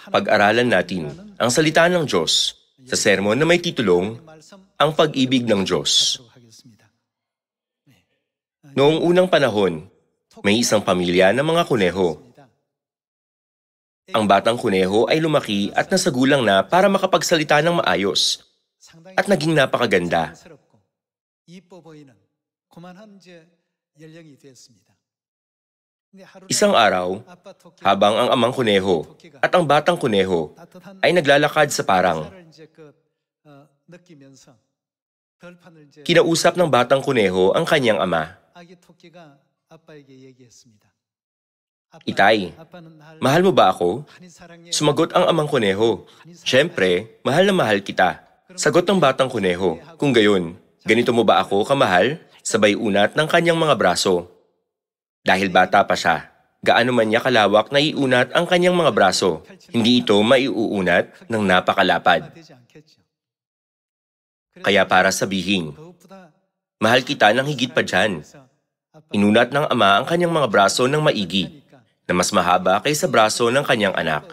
Pag-aralan natin ang salita ng Diyos sa sermon na may titulong Ang Pag-ibig ng Diyos. Noong unang panahon, may isang pamilya ng mga kuneho. Ang batang kuneho ay lumaki at nasagulang na para makapagsalita ng maayos at naging napakaganda. Isang araw, habang ang amang kuneho at ang batang kuneho ay naglalakad sa parang, kinausap ng batang kuneho ang kanyang ama. Itay, mahal mo ba ako? Sumagot ang amang kuneho. Siyempre, mahal na mahal kita. Sagot ng batang kuneho. Kung gayon, ganito mo ba ako kamahal? Sabay unat ng kanyang mga braso. Dahil bata pa siya, gaano man niya kalawak na iunat ang kanyang mga braso, hindi ito maiuunat ng napakalapad. Kaya para sabihin, mahal kita ng higit pa dyan. Inunat ng ama ang kanyang mga braso ng maigi, na mas mahaba kaysa braso ng kanyang anak.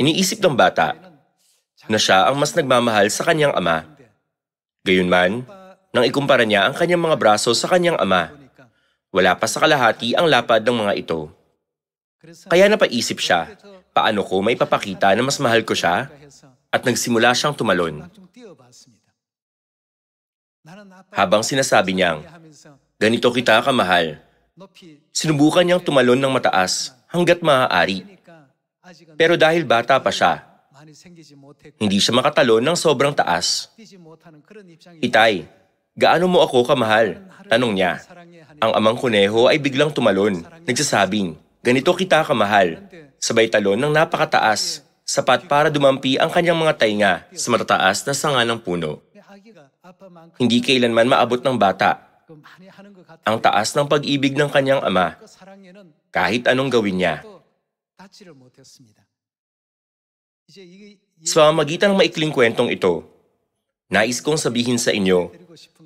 Iniisip ng bata na siya ang mas nagmamahal sa kanyang ama. Gayunman, nang ikumpara niya ang kanyang mga braso sa kanyang ama, wala pa sa kalahati ang lapad ng mga ito. Kaya napaisip siya, paano ko maipapakita na mas mahal ko siya? At nagsimula siyang tumalon. Habang sinasabi niyang, ganito kita kamahal, sinubukan niyang tumalon ng mataas hanggat maaari. Pero dahil bata pa siya, hindi siya makatalon ng sobrang taas. Itay, gaano mo ako kamahal? Tanong niya. Ang amang kuneho ay biglang tumalon, nagsasabing, ganito kita kamahal. Sabay talon ng napakataas, sapat para dumampi ang kanyang mga tainga sa matataas na sanga ng puno. Hindi kailanman maabot ng bata ang taas ng pag-ibig ng kanyang ama, kahit anong gawin niya. Sa pamamagitan ng maikling kwentong ito, nais kong sabihin sa inyo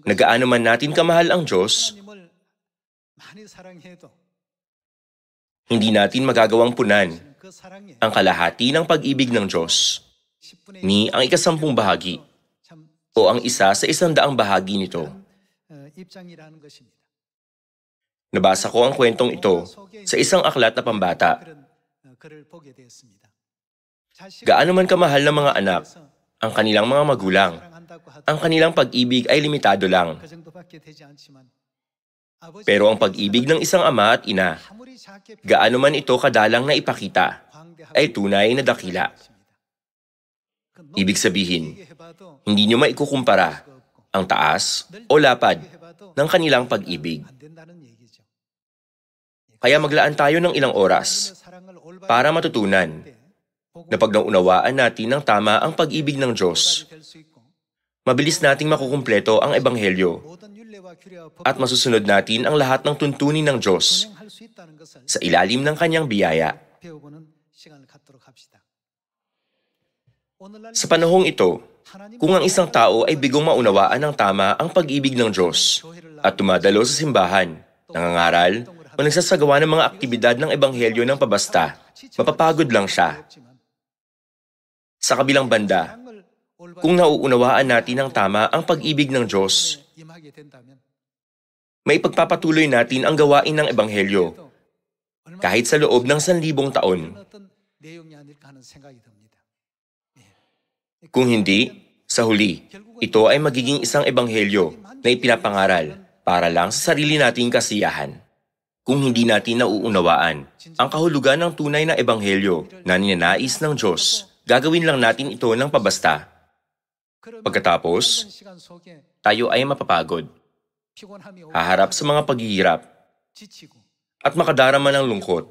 na gaano man natin kamahal ang Diyos, hindi natin magagawang punan ang kalahati ng pag-ibig ng Diyos, ni ang 1/10 bahagi, o ang 1 sa 100 bahagi nito. Nabasa ko ang kwentong ito sa isang aklat na pambata. Gaano man kamahal ng mga anak ang kanilang mga magulang, ang kanilang pag-ibig ay limitado lang. Pero ang pag-ibig ng isang ama at ina, gaano man ito kadalang na ipakita, ay tunay na dakila. Ibig sabihin, hindi nyo maikukumpara ang taas o lapad ng kanilang pag-ibig. Kaya maglaan tayo ng ilang oras para matutunan na pag naunawaan natin ng tama ang pag-ibig ng Diyos, mabilis nating makukumpleto ang Ebanghelyo at masusunod natin ang lahat ng tuntunin ng Diyos sa ilalim ng kanyang biyaya. Sa panahong ito, kung ang isang tao ay bigong maunawaan ng tama ang pag-ibig ng Diyos at tumadalo sa simbahan, nangangaral, o nagsasagawa ng mga aktibidad ng Ebanghelyo ng pabasta, mapapagod lang siya. Sa kabilang banda, kung nauunawaan natin ng tama ang pag-ibig ng Diyos, may pagpapatuloy natin ang gawain ng Ebanghelyo kahit sa loob ng 1,000 taon. Kung hindi, sa huli, ito ay magiging isang Ebanghelyo na ipinapangaral para lang sa sarili nating kasiyahan. Kung hindi natin nauunawaan ang kahulugan ng tunay na Ebanghelyo na ninanais ng Diyos, gagawin lang natin ito ng pabasta. Pagkatapos, tayo ay mapapagod, haharap sa mga paghihirap, at makadarama ng lungkot.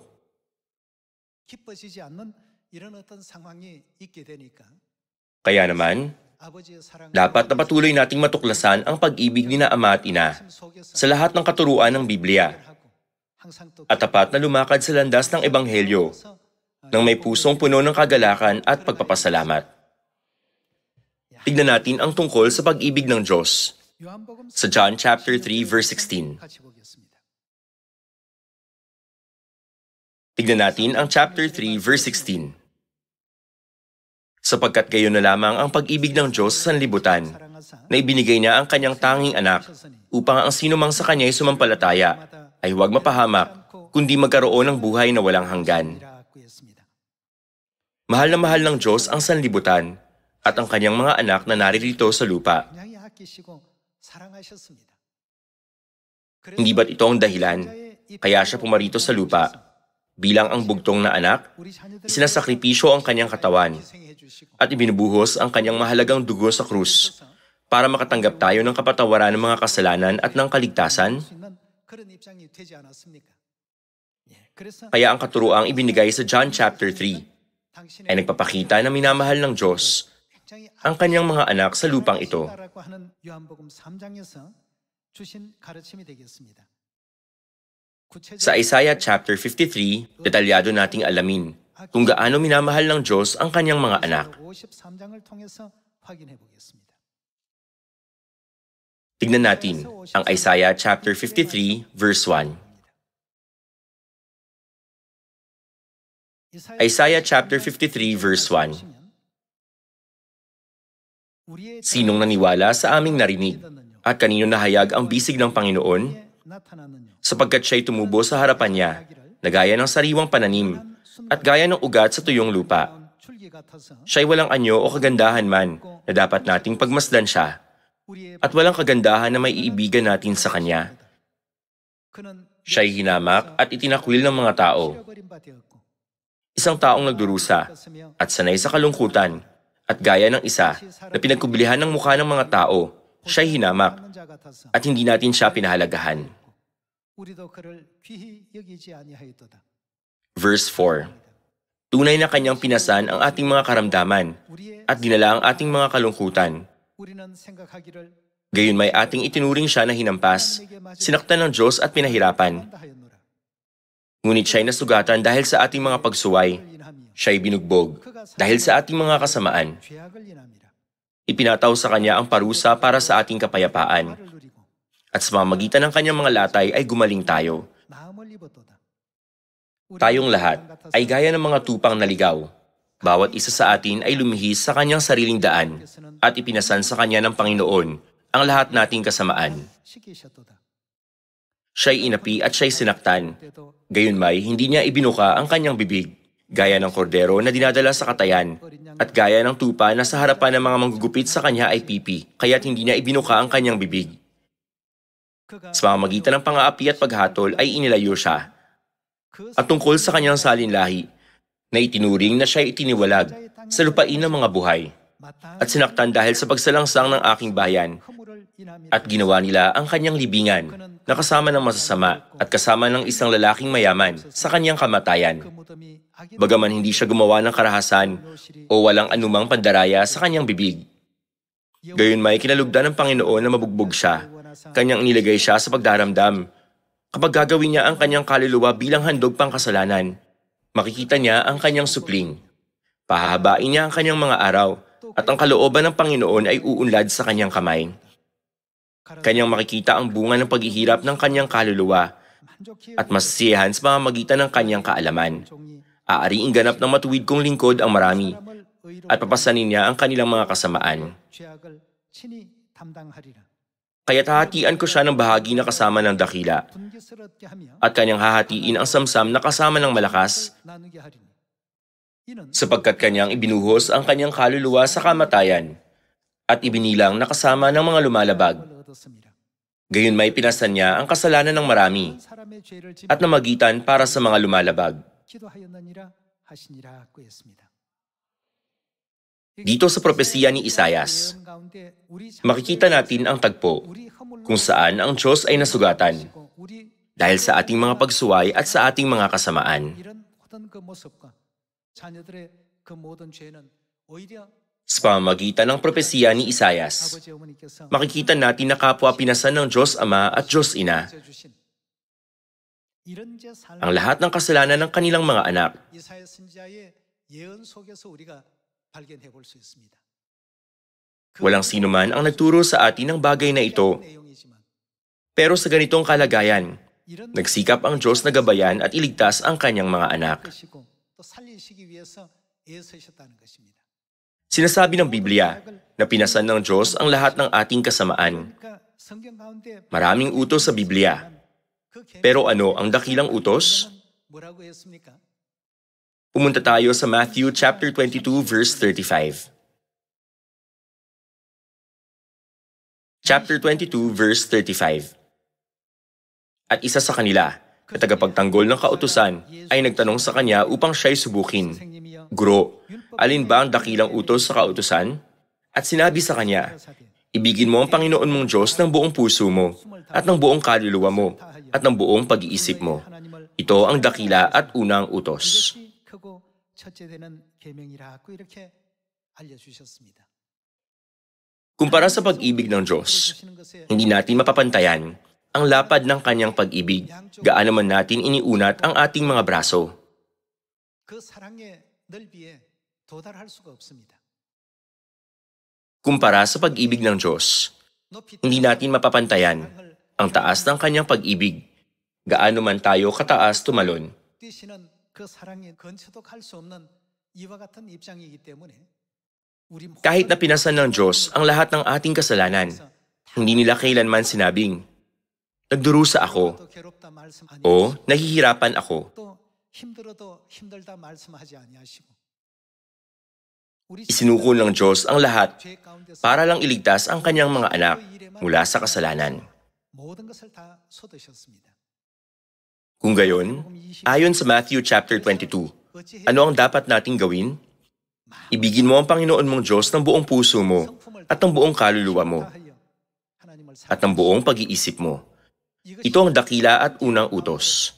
Kaya naman, dapat na patuloy nating matuklasan ang pag-ibig ni na ama at ina sa lahat ng katuruan ng Biblia at tapat na lumakad sa landas ng Ebanghelyo nang may pusong puno ng kagalakan at pagpapasalamat. Tignan natin ang tungkol sa pag-ibig ng Diyos sa John chapter 3 verse 16. Tignan natin ang chapter 3, verse 16. Sapagkat gayon na lamang ang pag-ibig ng Diyos sa sanlibutan, na ibinigay niya ang kanyang tanging anak, upang ang sinumang sa kanya'y sumampalataya, ay huwag mapahamak, kundi magkaroon ng buhay na walang hanggan. Mahal ng Diyos ang sanlibutan, at ang kanyang mga anak na naririto sa lupa. Hindi ba't ito ang dahilan, kaya siya pumarito sa lupa? Bilang ang bugtong na anak, isinasakripisyo ang kanyang katawan, at ibinubuhos ang kanyang mahalagang dugo sa krus, para makatanggap tayo ng kapatawaran ng mga kasalanan at ng kaligtasan. Kaya ang katuroang ibinigay sa John chapter 3 ay nagpapakita na minamahal ng Diyos ang kanyang mga anak sa lupang ito. Sa Isaiah chapter 53, detalyado nating alamin kung gaano minamahal ng Diyos ang kanyang mga anak. Tignan natin ang Isaiah chapter 53, verse 1. Isaiah chapter 53, verse 1. Sinong naniwala sa aming narinig, at kanino nahayag ang bisig ng Panginoon? Sapagkat siya'y tumubo sa harapan niya, na gaya ng sariwang pananim, at gaya ng ugat sa tuyong lupa. Siya'y walang anyo o kagandahan man, na dapat nating pagmasdan siya, at walang kagandahan na may iibigan natin sa kanya. Siya'y hinamak at itinakwil ng mga tao. Isang taong nagdurusa at sanay sa kalungkutan, at gaya ng isa na pinagkubilihan ng mukha ng mga tao, siya'y hinamak at hindi natin siya pinahalagahan. Verse 4. Tunay na kanyang pinasan ang ating mga karamdaman at dinala ang ating mga kalungkutan. Gayon may ating itinuring siya na hinampas, sinaktan ng Diyos at pinahirapan. Ngunit siya'y nasugatan dahil sa ating mga pagsuway. Siya'y binugbog dahil sa ating mga kasamaan. Ipinataw sa kanya ang parusa para sa ating kapayapaan. At sa pamamagitan ng kanyang mga latay ay gumaling tayo. Tayong lahat ay gaya ng mga tupang naligaw. Bawat isa sa atin ay lumihis sa kanyang sariling daan at ipinasan sa kanya ng Panginoon ang lahat nating kasamaan. Siya'y inapi at siya'y sinaktan. Gayunmay, hindi niya ibinuka ang kanyang bibig, gaya ng kordero na dinadala sa katayan, at gaya ng tupa na sa harapan ng mga manggugupit sa kanya ay pipi, kaya't hindi niya ibinuka ang kanyang bibig. Sa pamamagitan ng pang-aapi at paghatol ay inilayo siya. At tungkol sa kanyang salinlahi, na itinuring na siya'y itiniwalag sa lupain ng mga buhay, at sinaktan dahil sa pagsalangsang ng aking bayan, at ginawa nila ang kanyang libingan, na kasama ng masasama at kasama ng isang lalaking mayaman sa kanyang kamatayan. Bagaman hindi siya gumawa ng karahasan o walang anumang pandaraya sa kanyang bibig. Gayunmay kinalugdan ng Panginoon na mabugbog siya, kanyang inilagay siya sa pagdaramdam. Kapag gagawin niya ang kanyang kaluluwa bilang handog pang kasalanan, makikita niya ang kanyang supling. Pahahabain niya ang kanyang mga araw, at ang kalooban ng Panginoon ay uunlad sa kanyang kamay. Kanyang makikita ang bunga ng paghihirap ng kanyang kaluluwa at masisiyahan sa pamamagitan ng kanyang kaalaman. Aariing ganap ng matuwid kong lingkod ang marami at papasanin niya ang kanilang mga kasamaan. Kaya't hahatian ko siya ng bahagi na kasama ng dakila at kanyang hahatiin ang samsam na kasama ng malakas sapagkat kanyang ibinuhos ang kanyang kaluluwa sa kamatayan at ibinilang na kasama ng mga lumalabag. Gayon may pinasan niya ang kasalanan ng marami at namagitan para sa mga lumalabag. Dito sa propesiya ni Isaias, makikita natin ang tagpo kung saan ang Diyos ay nasugatan dahil sa ating mga pagsuway at sa ating mga kasamaan. Sa pamamagitan ng propesiya ni Isaias, makikita natin na kapwa pinasan ng Diyos Ama at Diyos Ina ang lahat ng kasalanan ng kanilang mga anak. Walang sinuman ang nagturo sa atin ng bagay na ito. Pero sa ganitong kalagayan, Nagsikap ang Diyos na gabayan at iligtas ang kanyang mga anak. Sinasabi ng Biblia na pinasan ng Diyos ang lahat ng ating kasamaan. Maraming utos sa Biblia. Pero ano ang dakilang utos? Pumunta tayo sa Matthew chapter 22 verse 35. Chapter 22 verse 35. At isa sa kanila, na tagapagtanggol ng kautusan, ay nagtanong sa kanya upang siya'y subukin. Guro, alin ba ang dakilang utos sa kautusan? At sinabi sa kanya, ibigin mo ang Panginoon mong Diyos ng buong puso mo, at ng buong kaluluwa mo, at ng buong pag-iisip mo. Ito ang dakila at unang utos. Kumpara sa pag-ibig ng Diyos, hindi natin mapapantayan ang lapad ng kanyang pag-ibig, gaano man natin iniunat ang ating mga braso. Kumpara sa pag-ibig ng Diyos, hindi natin mapapantayan ang taas ng kanyang pag-ibig, gaano man tayo kataas tumalon. Kahit na pinasan ng Diyos ang lahat ng ating kasalanan, hindi nila kailanman sinabing, nagdurusa ako, o nahihirapan ako. Isinuko ng Diyos ang lahat para lang iligtas ang kanyang mga anak mula sa kasalanan. Kung gayon, ayon sa Matthew chapter 22, ano ang dapat nating gawin? Ibigin mo ang Panginoon mong Diyos ng buong puso mo at ng buong kaluluwa mo at ng buong pag-iisip mo. Ito ang dakila at unang utos.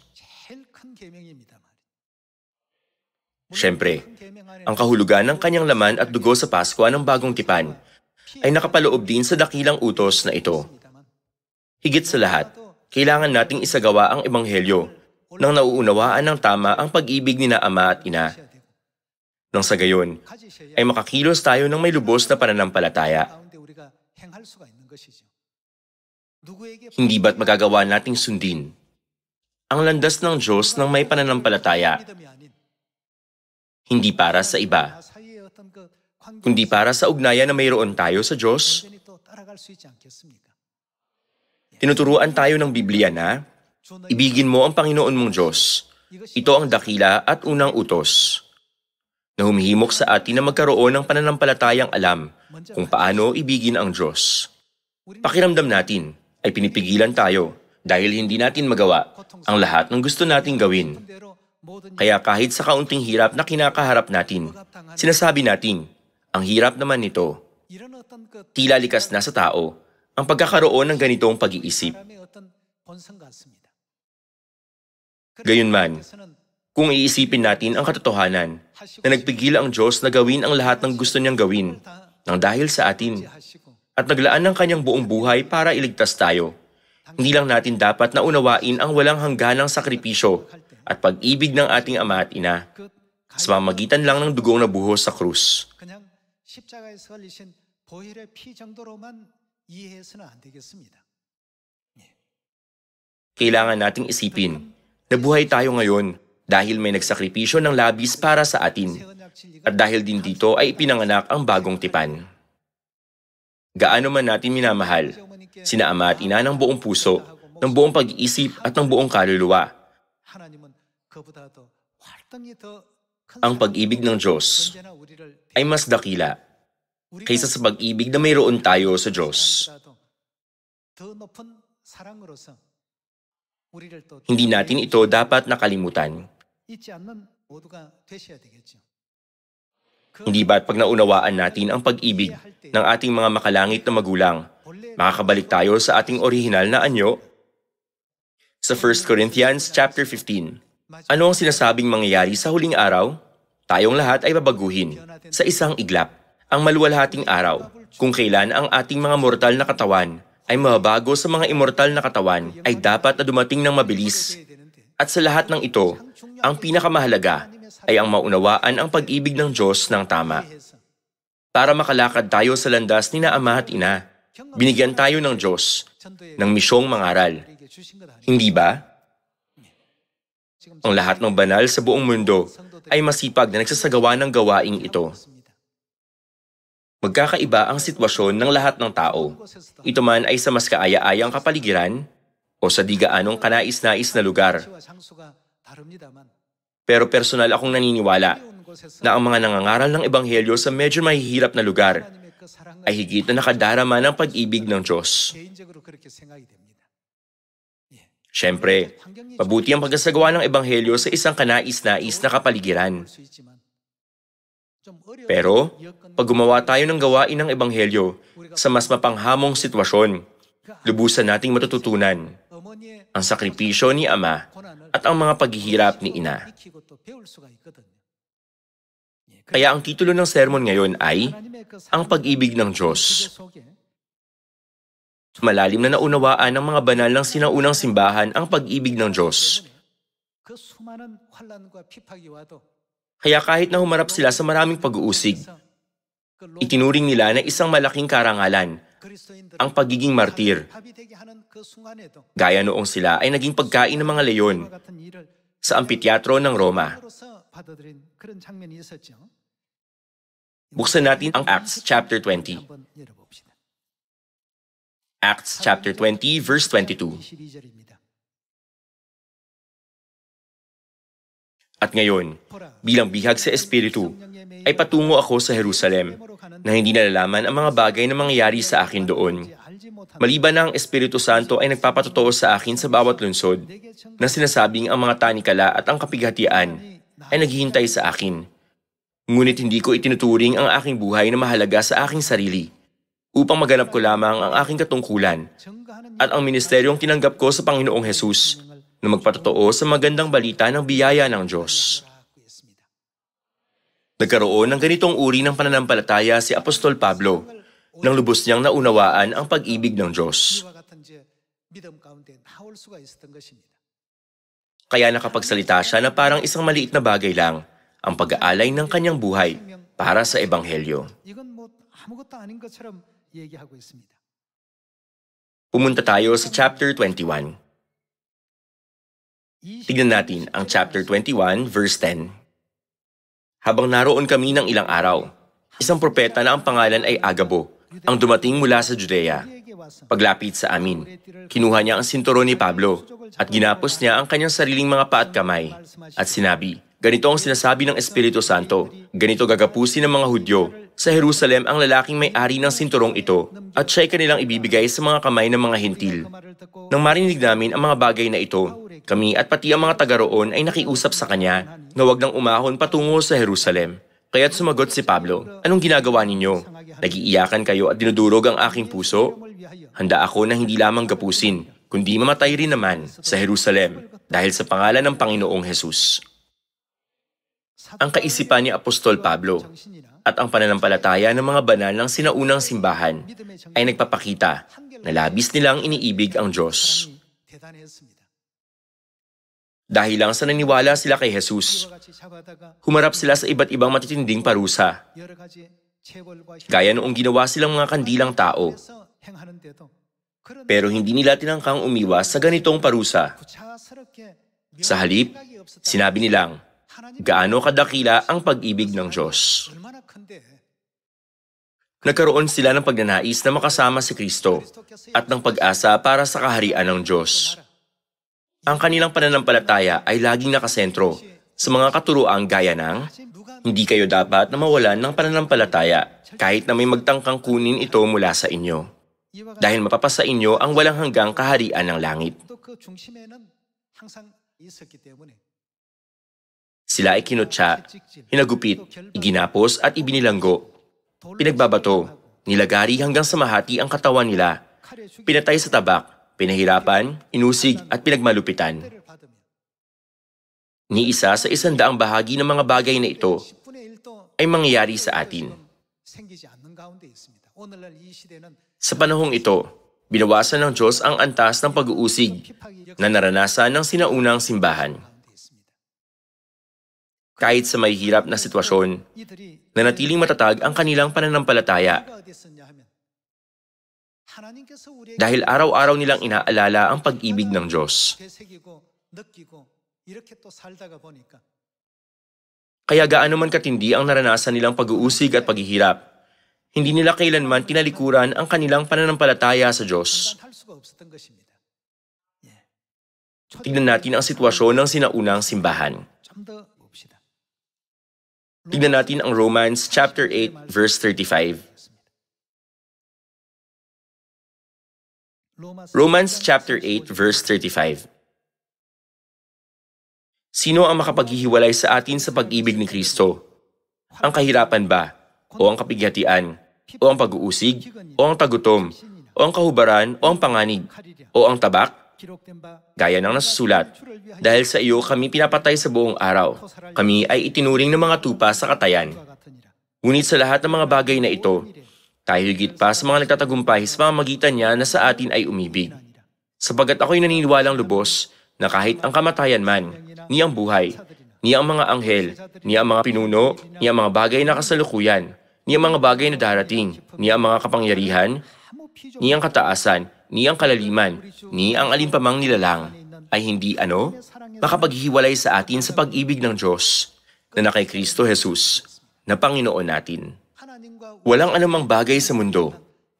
Siyempre, ang kahulugan ng kanyang laman at dugo sa Pasko ng Bagong Tipan ay nakapaloob din sa dakilang utos na ito. Higit sa lahat, kailangan nating isagawa ang Ebanghelyo nang nauunawaan ng tama ang pag-ibig ni na Ama at Ina. Nang sa gayon, ay makakilos tayo ng may lubos na pananampalataya. Hindi ba't magagawa nating sundin ang landas ng Diyos ng may pananampalataya? Hindi para sa iba, kundi para sa ugnayan na mayroon tayo sa Diyos. Tinuturuan tayo ng Biblia na, ibigin mo ang Panginoon mong Diyos. Ito ang dakila at unang utos, na humihimok sa atin na magkaroon ng pananampalatayang alam kung paano ibigin ang Diyos. Pakiramdam natin ay pinipigilan tayo dahil hindi natin magawa ang lahat ng gusto nating gawin. Kaya kahit sa kaunting hirap na kinakaharap natin, sinasabi natin, ang hirap naman nito. Tila likas na sa tao ang pagkakaroon ng ganitong pag-iisip. Gayunman, kung iisipin natin ang katotohanan na nagpigil ang Diyos na gawin ang lahat ng gusto niyang gawin nang dahil sa atin at naglaan ng kanyang buong buhay para iligtas tayo, hindi lang natin dapat na unawain ang walang hangganang sakripisyo at pag-ibig ng ating Ama at Ina sa pamamagitan lang ng dugong na buhos sa krus. Kailangan nating isipin na buhay tayo ngayon dahil may nagsakripisyo ng labis para sa atin at dahil din dito ay ipinanganak ang bagong tipan. Gaano man natin minamahal sina Ama at Ina ng buong puso, ng buong pag-iisip at ng buong kaluluwa, ang pag-ibig ng Diyos ay mas dakila kaysa sa pag-ibig na mayroon tayo sa Diyos. Hindi natin ito dapat nakalimutan. Hindi ba't pag naunawaan natin ang pag-ibig ng ating mga makalangit na magulang, makakabalik tayo sa ating orihinal na anyo? Sa 1 Corinthians chapter 15, ano ang sinasabing mangyayari sa huling araw? Tayong lahat ay babaguhin sa isang iglap, ang maluwalhating araw, kung kailan ang ating mga mortal na katawan ay mababago sa mga immortal na katawan ay dapat na dumating ng mabilis. At sa lahat ng ito, ang pinakamahalaga ay ang maunawaan ang pag-ibig ng Diyos ng tama. Para makalakad tayo sa landas ni na Ama at Ina, binigyan tayo ng Diyos ng misyong mangaral. Hindi ba? Ang lahat ng banal sa buong mundo ay masipag na nagsasagawa ng gawaing ito. Magkakaiba ang sitwasyon ng lahat ng tao. Ito man ay sa mas kaaya-ayang kapaligiran o sa di gaanong kanais-nais na lugar. Pero personal akong naniniwala na ang mga nangangaral ng ebanghelyo sa medyo mahihirap na lugar ay higit na nakadarama ng pag-ibig ng Diyos. Siyempre, mabuti ang pagkasagawa ng ebanghelyo sa isang kanais-nais na kapaligiran. Pero, pag gumawa tayo ng gawain ng ebanghelyo sa mas mapanghamong sitwasyon, lubusan nating matututunan ang sakripisyo ni Ama at ang mga paghihirap ni Ina. Kaya ang titulo ng sermon ngayon ay Ang Pag-ibig ng Diyos. Malalim na naunawaan ng mga banal ng sinaunang simbahan ang pag-ibig ng Diyos. Kaya kahit na humarap sila sa maraming pag-uusig, itinuring nila na isang malaking karangalan ang pagiging martir. Gaya noong sila ay naging pagkain ng mga leyon sa ampityatro ng Roma. Buksan natin ang Acts chapter 20. Acts chapter 20 verse 22. At ngayon, bilang bihag sa Espiritu, ay patungo ako sa Jerusalem na hindi nalalaman ang mga bagay na mangyayari sa akin doon. Maliban na ang Espiritu Santo ay nagpapatotoo sa akin sa bawat lungsod na sinasabing ang mga tanikala at ang kapighatian ay naghihintay sa akin. Ngunit hindi ko itinuturing ang aking buhay na mahalaga sa aking sarili upang maganap ko lamang ang aking katungkulan at ang ministeryong tinanggap ko sa Panginoong Hesus na magpatotoo sa magandang balita ng biyaya ng Diyos. Nagkaroon ng ganitong uri ng pananampalataya si Apostol Pablo nang lubos niyang naunawaan ang pag-ibig ng Diyos. Kaya nakapagsalita siya na parang isang maliit na bagay lang ang pag-aalay ng kanyang buhay para sa Ebanghelyo. Pumunta tayo sa chapter 21. Tignan natin ang chapter 21, verse 10. Habang naroon kami ng ilang araw, isang propeta na ang pangalan ay Agabo, ang dumating mula sa Judea. Paglapit sa amin, kinuha niya ang sinturon ni Pablo at ginapos niya ang kanyang sariling mga paa at kamay at sinabi, "Ganito ang sinasabi ng Espiritu Santo, ganito gagapusin ng mga Hudyo sa Jerusalem ang lalaking may-ari ng sinturong ito at siya'y kanilang ibibigay sa mga kamay ng mga Hentil." Nang marinig namin ang mga bagay na ito, kami at pati ang mga taga roon ay nakiusap sa kanya na huwag nang umahon patungo sa Jerusalem. Kaya't sumagot si Pablo, "Anong ginagawa ninyo? Nag-iiyakan kayo at dinudurog ang aking puso? Handa ako na hindi lamang gapusin, kundi mamatay rin naman sa Jerusalem dahil sa pangalan ng Panginoong Hesus." Ang kaisipan ni Apostol Pablo at ang pananampalataya ng mga banal ng sinaunang simbahan ay nagpapakita na labis nilang iniibig ang Diyos. Dahil lang sa naniwala sila kay Jesus, humarap sila sa iba't ibang matitinding parusa. Gaya noong ginawa silang mga kandilang tao. Pero hindi nila tinangkang umiwas sa ganitong parusa. Sa halip, sinabi nilang, gaano kadakila ang pag-ibig ng Diyos. Nagkaroon sila ng pagnanais na makasama si Kristo at ng pag-asa para sa kaharian ng Diyos. Ang kanilang pananampalataya ay laging nakasentro sa mga katuroang gaya ng, hindi kayo dapat na mawalan ng pananampalataya kahit na may magtangkang kunin ito mula sa inyo, dahil mapapasa inyo ang walang hanggang kaharian ng langit. Sila ay kinutya, hinagupit, iginapos at ibinilanggo, pinagbabato, nilagari hanggang sa mahati ang katawan nila, pinatay sa tabak, pinahirapan, inusig at pinagmalupitan. Ni isa sa 100 bahagi ng mga bagay na ito ay mangyayari sa atin. Sa panahong ito, binawasan ng Diyos ang antas ng pag-uusig na naranasan ng sinaunang simbahan. Kahit sa may hirap na sitwasyon, nanatiling matatag ang kanilang pananampalataya. Dahil araw-araw nilang inaalala ang pag-ibig ng Diyos. Kaya gaano man katindi ang naranasan nilang pag-uusig at paghihirap, hindi nila kailanman tinalikuran ang kanilang pananampalataya sa Diyos. Tignan natin ang sitwasyon ng sinaunang simbahan. Tignan natin ang Romans chapter 8 verse 35. Romans chapter 8 verse 35. Sino ang makapaghihiwalay sa atin sa pag-ibig ni Kristo? Ang kahirapan ba? O ang kapighatian? O ang pag-uusig? O ang tagutom? O ang kahubaran? O ang panganib? O ang tabak? Gaya ng nasusulat, dahil sa iyo kami pinapatay sa buong araw. Kami ay itinuring ng mga tupa sa katayan. Ngunit sa lahat ng mga bagay na ito, tayo higit pa sa mga nagtatagumpay sa pamamagitan niya na sa atin ay umibig. Sapagat ako'y naniniwalang lubos na kahit ang kamatayan man, ni ang buhay, ni ang mga anghel, ni ang mga pinuno, ni ang mga bagay na kasalukuyan, ni ang mga bagay na darating, ni ang mga kapangyarihan, ni ang kataasan, ni ang kalaliman, ni ang alimpamang nilalang, ay hindi makapaghihiwalay sa atin sa pag-ibig ng Diyos na kay Kristo Jesus, na Panginoon natin. Walang anumang bagay sa mundo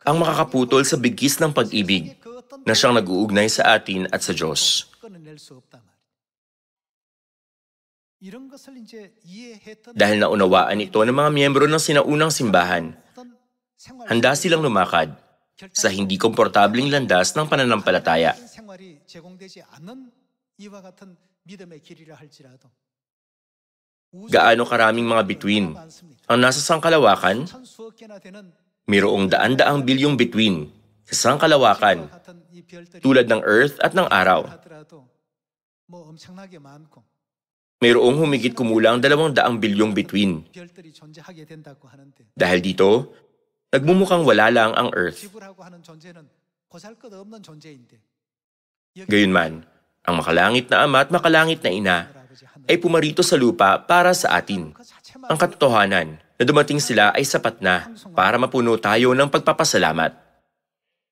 ang makakaputol sa bigkis ng pag-ibig na siyang nag-uugnay sa atin at sa Diyos. Dahil naunawaan ito ng mga miyembro ng sinaunang simbahan, handa silang lumakad sa hindi komportabling landas ng pananampalataya. Gaano karaming mga bituin ang nasa sangkalawakan? Mayroong daan-daang bilyong bituin sa sangkalawakan, tulad ng Earth at ng Araw. Mayroong humigit kumulang 200 bilyong bituin. Dahil dito, nagmumukhang wala lang ang Earth. Gayunman, ang makalangit na Ama at makalangit na Ina ay pumarito sa lupa para sa atin. Ang katotohanan na dumating sila ay sapat na para mapuno tayo ng pagpapasalamat.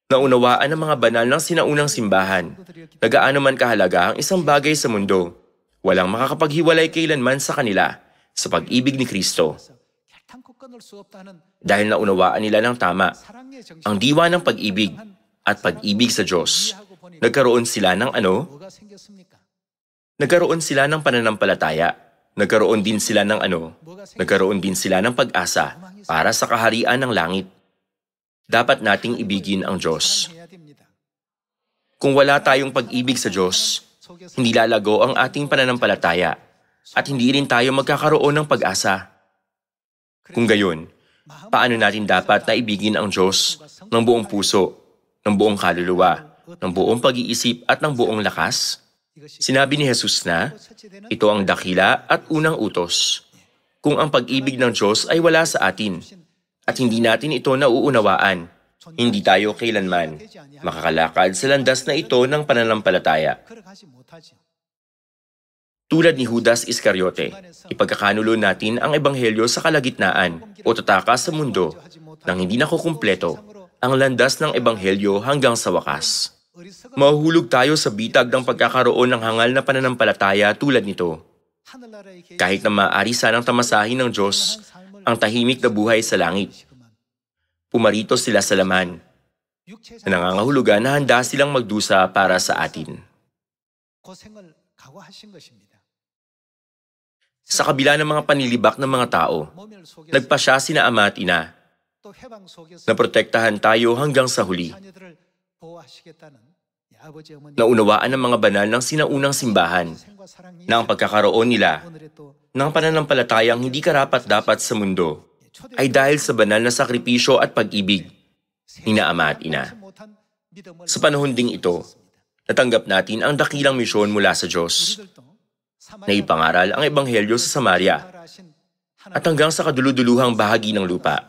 Naunawaan ng mga banal ng sinaunang simbahan na gaano man kahalaga ang isang bagay sa mundo, walang makakapaghiwalay kailanman sa kanila sa pag-ibig ni Kristo. Dahil naunawaan nila ng tama ang diwa ng pag-ibig at pag-ibig sa Diyos, nagkaroon sila ng Nagkaroon sila ng pananampalataya. Nagkaroon din sila ng Nagkaroon din sila ng pag-asa para sa kaharian ng langit. Dapat nating ibigin ang Diyos. Kung wala tayong pag-ibig sa Diyos, hindi lalago ang ating pananampalataya at hindi rin tayo magkakaroon ng pag-asa. Kung gayon, paano natin dapat na ibigin ang Diyos ng buong puso, ng buong kaluluwa, ng buong pag-iisip at ng buong lakas? Sinabi ni Jesus na, ito ang dakila at unang utos. Kung ang pag-ibig ng Diyos ay wala sa atin at hindi natin ito nauunawaan, hindi tayo kailanman makakalakad sa landas na ito ng pananampalataya. Tulad ni Judas Iscariote, ipagkakanulo natin ang ebanghelyo sa kalagitnaan o tatakas sa mundo nang hindi nakukumpleto ang landas ng ebanghelyo hanggang sa wakas. Mahuhulog tayo sa bitag ng pagkakaroon ng hangal na pananampalataya tulad nito. Kahit na maaari sanang tamasahin ng Diyos ang tahimik na buhay sa langit, pumarito sila sa laman na nangangahulugan na handa silang magdusa para sa atin. Sa kabila ng mga panlilibak ng mga tao, nagpasya sina Ama at Ina na protektahan tayo hanggang sa huli. Naunawaan ng mga banal ng sinaunang simbahan na ang pagkakaroon nila ng pananampalatayang hindi karapat-dapat sa mundo ay dahil sa banal na sakripisyo at pag-ibig ni Ama at Ina. Sa panahon ding ito, natanggap natin ang dakilang misyon mula sa Diyos na ipangaral ang ebanghelyo sa Samaria at hanggang sa kaduluduluhang bahagi ng lupa.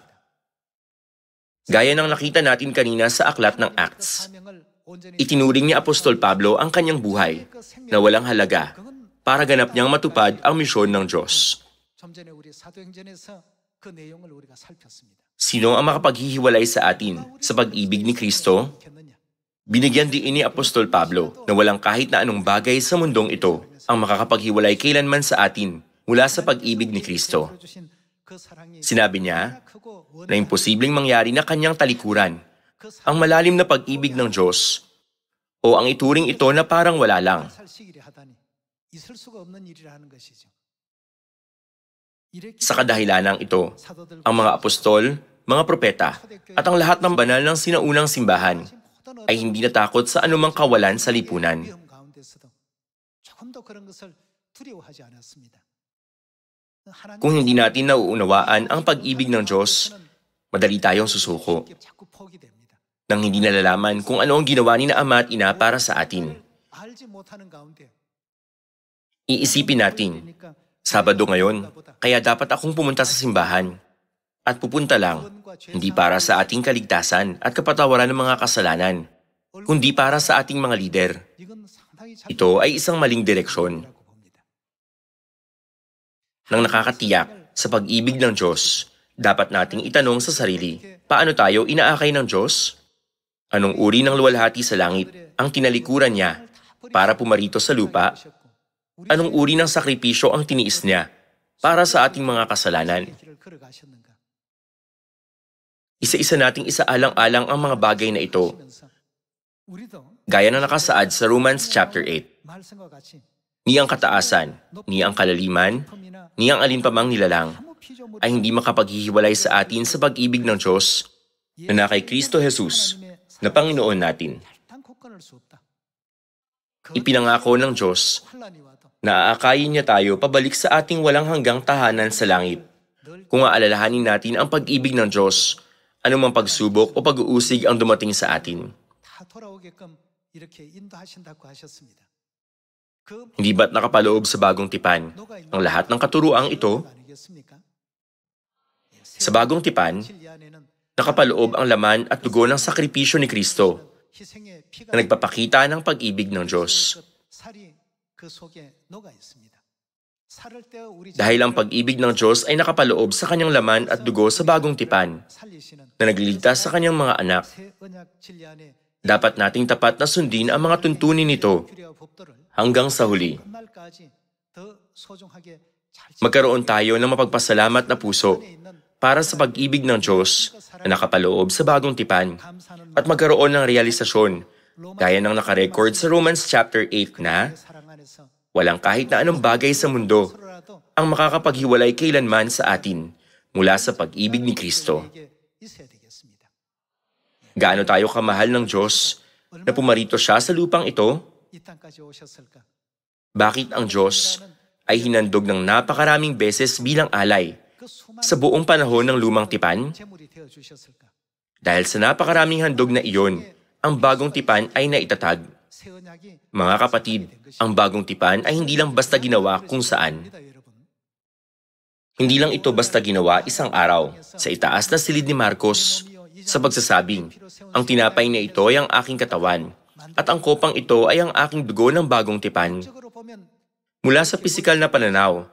Gaya ng nakita natin kanina sa aklat ng Acts, itinuring ni Apostol Pablo ang kanyang buhay na walang halaga para ganap niyang matupad ang misyon ng Diyos. Sino ang makapaghihiwalay sa atin sa pag-ibig ni Kristo? Binigyan din ni Apostol Pablo na walang kahit na anong bagay sa mundong ito ang makakapaghiwalay kailanman sa atin mula sa pag-ibig ni Kristo. Sinabi niya na imposibleng mangyari na kanyang talikuran ang malalim na pag-ibig ng Diyos o ang ituring ito na parang wala lang. Sa kadahilanang ito, ang mga apostol, mga propeta, at ang lahat ng banal ng sinaunang simbahan ay hindi natakot sa anumang kawalan sa lipunan. Kung hindi natin nauunawaan ang pag-ibig ng Diyos, madali tayong susuko nang hindi nalalaman kung ano ang ginawa ni na Ama at Ina para sa atin. Iisipin natin, Sabado ngayon, kaya dapat akong pumunta sa simbahan. At pupunta lang, hindi para sa ating kaligtasan at kapatawaran ng mga kasalanan, kundi para sa ating mga lider. Ito ay isang maling direksyon. Nang nakakatiyak sa pag-ibig ng Diyos, dapat nating itanong sa sarili, paano tayo inaakay ng Diyos? Anong uri ng luwalhati sa langit ang tinalikuran niya para pumarito sa lupa? Anong uri ng sakripisyo ang tiniis niya para sa ating mga kasalanan? Isa-isa nating isaalang-alang ang mga bagay na ito, gaya na nakasaad sa Romans chapter 8. Ni ang kataasan, ni ang kalaliman, ni ang alinpamang nilalang, ay hindi makapaghihiwalay sa atin sa pag-ibig ng Diyos na kay Kristo Jesus na Panginoon natin. Ipinangako ng Diyos na aakayin niya tayo pabalik sa ating walang hanggang tahanan sa langit. Kung aalalahanin natin ang pag-ibig ng Diyos, anumang pagsubok o pag-uusig ang dumating sa atin. Hindi ba't nakapaloob sa bagong tipan ang lahat ng katuruang ito? Sa bagong tipan, nakapaloob ang laman at dugo ng sakripisyo ni Kristo na nagpapakita ng pag-ibig ng Diyos. Dahil ang pag-ibig ng Diyos ay nakapaloob sa kanyang laman at dugo sa bagong tipan na nagliligtas sa kanyang mga anak, dapat nating tapat na sundin ang mga tuntunin nito hanggang sa huli. Magkaroon tayo ng mapagpasalamat na puso para sa pag-ibig ng Diyos na nakapaloob sa bagong tipan at magkaroon ng realisasyon gaya ng nakarecord sa Romans chapter 8 na walang kahit na anong bagay sa mundo ang makakapaghiwalay kailanman sa atin mula sa pag-ibig ni Kristo. Gaano tayo kamahal ng Diyos na pumarito siya sa lupang ito? Bakit ang Diyos ay hinandog ng napakaraming beses bilang alay sa buong panahon ng lumang tipan? Dahil sa napakaraming handog na iyon, ang bagong tipan ay naitatag. Mga kapatid, ang bagong tipan ay hindi lang basta ginawa kung saan. Hindi lang ito basta ginawa isang araw sa itaas na silid ni Marcos sa pagsasabing, ang tinapay na ito ay ang aking katawan at ang kopang ito ay ang aking dugo ng bagong tipan. Mula sa pisikal na pananaw,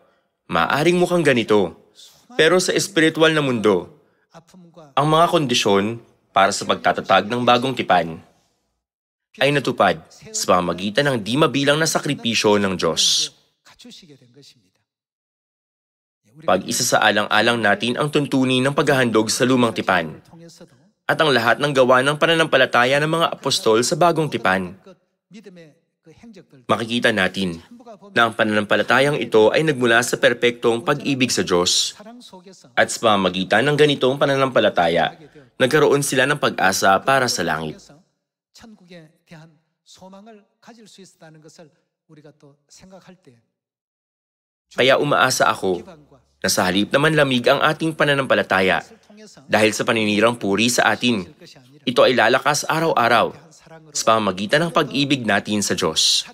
maaaring mukhang ganito, pero sa espiritual na mundo, ang mga kondisyon para sa pagtatatag ng bagong tipan ay natupad sa pamamagitan ng di mabilang na sakripisyo ng Diyos. Pag-isa sa alang-alang natin ang tuntunin ng paghahandog sa lumang tipan at ang lahat ng gawa ng pananampalataya ng mga apostol sa bagong tipan. Makikita natin na ang pananampalatayang ito ay nagmula sa perpektong pag-ibig sa Diyos at sa pamamagitan ng ganitong pananampalataya, nagkaroon sila ng pag-asa para sa langit. Kaya umaasa ako na sa halip na manlamig ang ating pananampalataya dahil sa paninirang puri sa atin, ito ay lalakas araw-araw sa pamamagitan ng pag-ibig natin sa Diyos.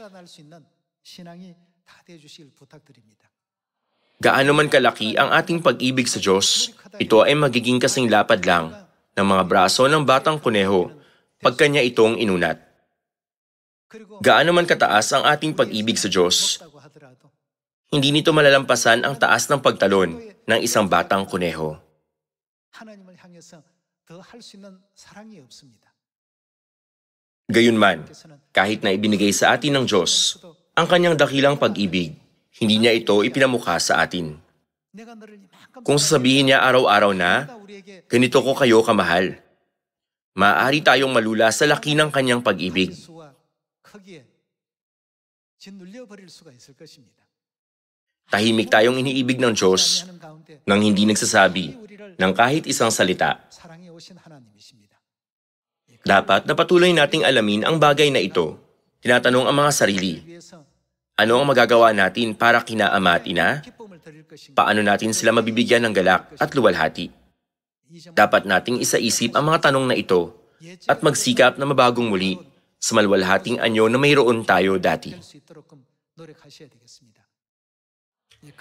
Gaano man kalaki ang ating pag-ibig sa Diyos, ito ay magiging kasing lapad lang ng mga braso ng batang kuneho pag kanya itong inunat. Gaano man kataas ang ating pag-ibig sa Diyos, hindi nito malalampasan ang taas ng pagtalon ng isang batang kuneho. Gayunman, kahit na ibinigay sa atin ng Diyos Ang kanyang dakilang pag-ibig, hindi niya ito ipinamukha sa atin. Kung sasabihin niya araw-araw na, ganito ko kayo kamahal, maaari tayong malula sa laki ng kanyang pag-ibig. Tahimik tayong iniibig ng Diyos nang hindi nagsasabi ng kahit isang salita. Dapat na patuloy nating alamin ang bagay na ito. Tinatanong ang mga sarili, ano ang magagawa natin para kina Ama at Ina? Paano natin sila mabibigyan ng galak at luwalhati? Dapat nating isaisip ang mga tanong na ito at magsikap na mabagong muli sa maluwalhating anyo na mayroon tayo dati.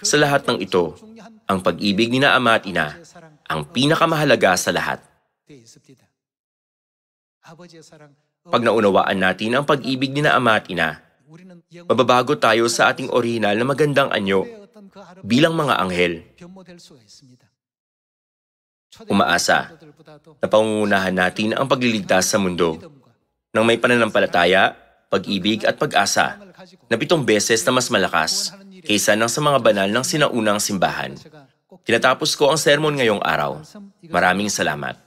Sa lahat ng ito, ang pag-ibig ni na Ama at Ina ang pinakamahalaga sa lahat. Pag naunawaan natin ang pag-ibig ni na Ama at Ina, mababago tayo sa ating orihinal na magandang anyo bilang mga anghel. Umaasa na pangungunahan natin ang pagliligtas sa mundo nang may pananampalataya, pag-ibig at pag-asa na 7 beses na mas malakas kaysa ng sa mga banal ng sinaunang simbahan. Tinatapos ko ang sermon ngayong araw. Maraming salamat.